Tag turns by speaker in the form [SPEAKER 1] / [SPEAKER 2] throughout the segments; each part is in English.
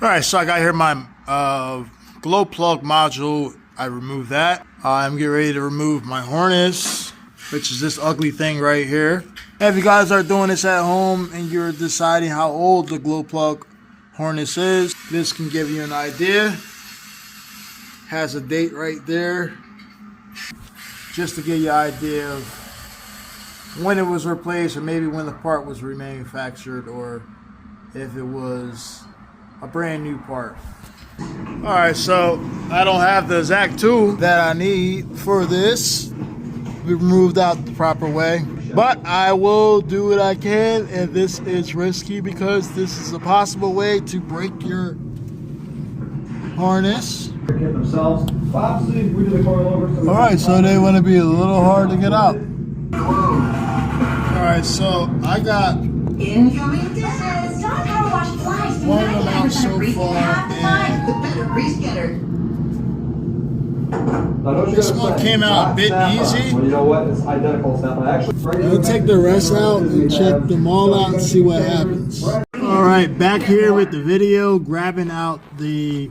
[SPEAKER 1] Alright, so I got here my glow plug module. I removed that. I'm getting ready to remove my harness, which is this ugly thing right here. If you guys are doing this at home and you're deciding how old the glow plug harness is, this can give you an idea. Has a date right there, just to give you an idea of when it was replaced, or maybe when the part was remanufactured, or if it was a brand new part. Alright, so I don't have the exact tool that I need for this. We removed out the proper way, but I will do what I can, and this is risky because this is a possible way to break your harness. Alright, so they want to be a little hard to get out. Alright, so I got
[SPEAKER 2] incoming dishes. Dog power wash flies.
[SPEAKER 1] one of them out so far, and this one came out a bit easy.
[SPEAKER 3] Well, you know what? It's identical Snappa. Actually,
[SPEAKER 1] I'll take the rest out and check them all out and see what happens. Alright, back here with the video, grabbing out the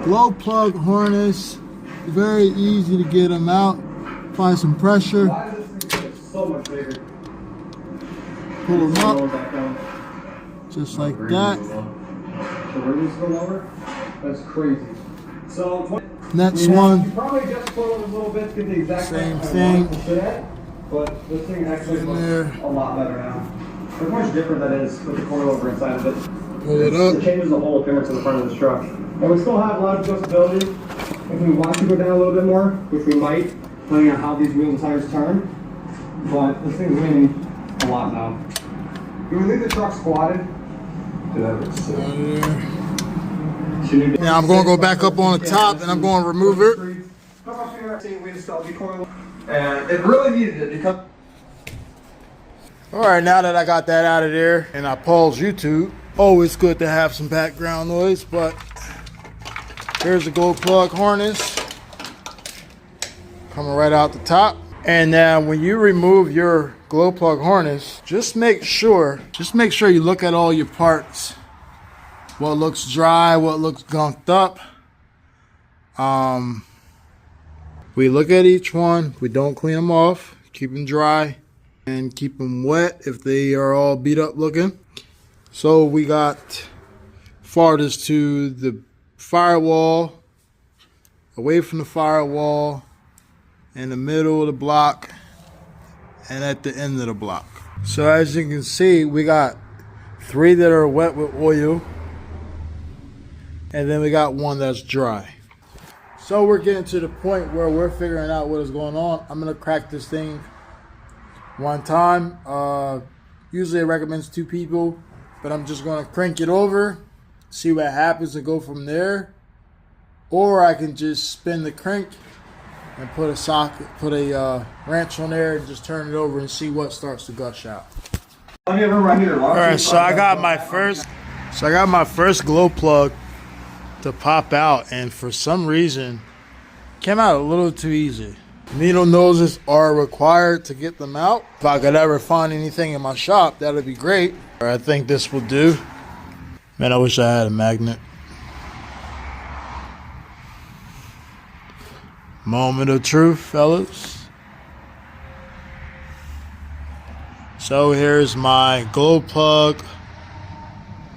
[SPEAKER 1] glow plug harness. Very easy to get them out. Apply some pressure.
[SPEAKER 3] why is this thing so much bigger?
[SPEAKER 1] Pull them up. Just like that.
[SPEAKER 3] So where does this go over? That's crazy. So
[SPEAKER 1] Next
[SPEAKER 3] you
[SPEAKER 1] one.
[SPEAKER 3] probably just pull it a little bit to get the exact
[SPEAKER 1] Same
[SPEAKER 3] height I
[SPEAKER 1] thing.
[SPEAKER 3] want it to sit at, but this thing actually
[SPEAKER 1] In
[SPEAKER 3] looks
[SPEAKER 1] there.
[SPEAKER 3] a lot better now. Look how much different that is with the coilover inside of it.
[SPEAKER 1] Pull it up.
[SPEAKER 3] It changes the whole appearance of the front of this truck. And we still have a lot of adjustability. If we want to go down a little bit more, which we might, depending on how these wheels and tires turn. But this thing's leaning a lot now. Do we leave the truck squatted?
[SPEAKER 1] Now I'm going to go back up on the top and I'm going to remove it.
[SPEAKER 3] Come up here, we installed the coil. And it really needed it because.
[SPEAKER 1] Alright, now that I got that out of there and I paused YouTube, always good to have some background noise, but here's the glow plug harness coming right out the top. And now when you remove your glow plug harness, just make sure you look at all your parts. What looks dry, what looks gunked up. We look at each one, we don't clean them off, keep them dry and keep them wet if they are all beat up looking. So we got farthest to the firewall, away from the firewall, in the middle of the block, and at the end of the block. So as you can see, we got 3 that are wet with oil, and then we got 1 that's dry. So we're getting to the point where we're figuring out what is going on. I'm gonna crack this thing one time. Usually it recommends 2 people, but I'm just gonna crank it over, see what happens and go from there. Or I can just spin the crank and put a socket, put a wrench on there and just turn it over and see what starts to gush out. Alright, so I got my first glow plug to pop out, and for some reason came out a little too easy. Needle noses are required to get them out. If I could ever find anything in my shop, that'd be great. I think this will do. Man, I wish I had a magnet. Moment of truth, fellas. So here's my glow plug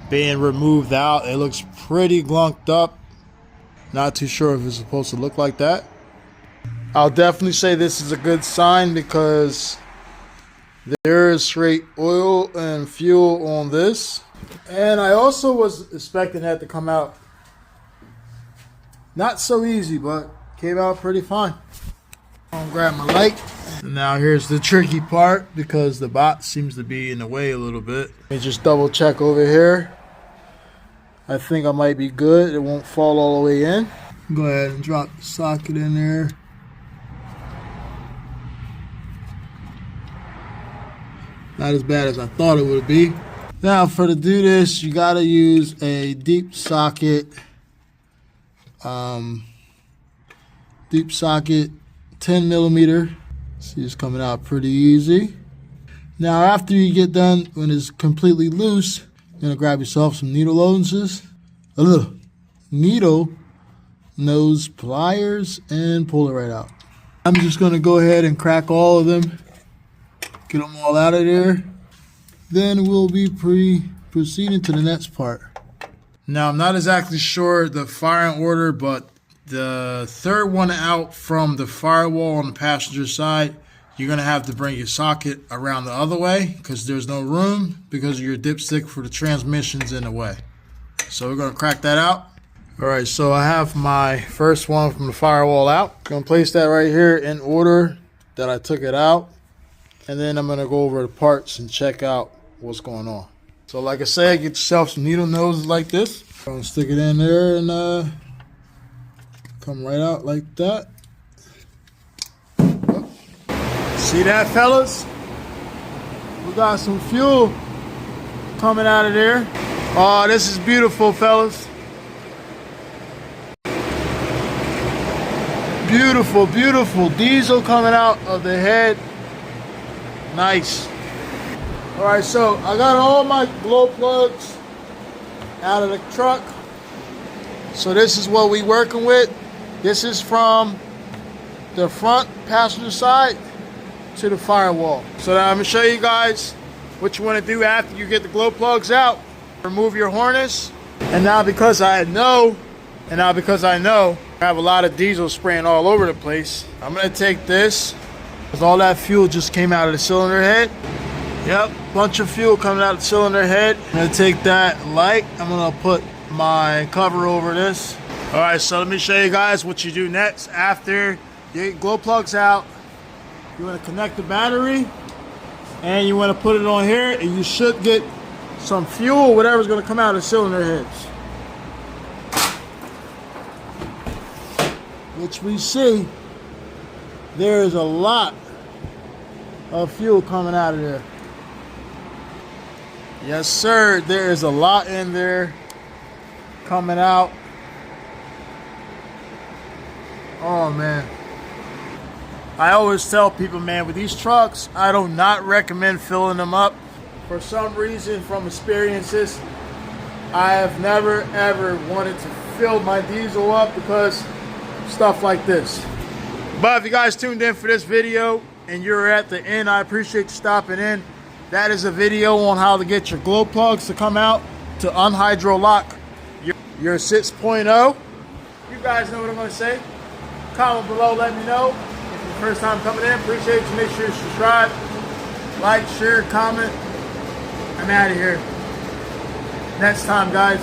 [SPEAKER 1] being removed out. It looks pretty glunked up. Not too sure if it's supposed to look like that. I'll definitely say this is a good sign because there is straight oil and fuel on this. And I also was expecting that to come out not so easy, but came out pretty fine. I'm gonna grab my light. Now here's the tricky part because the bot seems to be in the way a little bit. Let me just double check over here. I think I might be good. It won't fall all the way in. Go ahead and drop the socket in there. Not as bad as I thought it would be. Now to do this, you gotta use a deep socket. Deep socket, 10 millimeter. See, it's coming out pretty easy. Now after you get done, when it's completely loose, you're gonna grab yourself some needle noses. needle nose pliers and pull it right out. I'm just gonna go ahead and crack all of them, get them all out of there. Then we'll be proceeding to the next part. Now, I'm not exactly sure the firing order, but the third one out from the firewall on the passenger side, you're going to have to bring your socket around the other way because there's no room because your dipstick for the transmission's in the way. So we're going to crack that out. All right, so I have my first one from the firewall out. I'm going to place that right here in order that I took it out. And then I'm going to go over the parts and check out what's going on. So like I said, get yourself some needle noses like this. Gonna stick it in there and come right out like that. See that, fellas? We got some fuel coming out of there. Oh, this is beautiful, fellas. Beautiful, beautiful diesel coming out of the head. Nice. All right, so I got all my glow plugs out of the truck. So this is what we working with. This is from the front passenger side to the firewall. So now I'm gonna show you guys what you want to do after you get the glow plugs out. Remove your harness. And now because I know, I have a lot of diesel spraying all over the place, I'm gonna take this, because all that fuel just came out of the cylinder head. Yep, bunch of fuel coming out of the cylinder head. I'm gonna take that light. I'm gonna put my cover over this. All right, so let me show you guys what you do next. After you get glow plugs out, you wanna connect the battery and you wanna put it on here, and you should get some fuel, whatever's gonna come out of the cylinder heads. Which we see, there is a lot of fuel coming out of there. Yes, sir. There is a lot in there coming out. Oh, man. I always tell people, man, with these trucks, I do not recommend filling them up. For some reason, from experiences, I have never, ever wanted to fill my diesel up because stuff like this. But if you guys tuned in for this video and you're at the end, I appreciate you stopping in. That is a video on how to get your glow plugs to come out to unhydrolock your 6.0. You guys know what I'm going to say. Comment below, let me know. If it's your first time coming in, appreciate you. Make sure you subscribe, like, share, comment. I'm out of here. Next time, guys.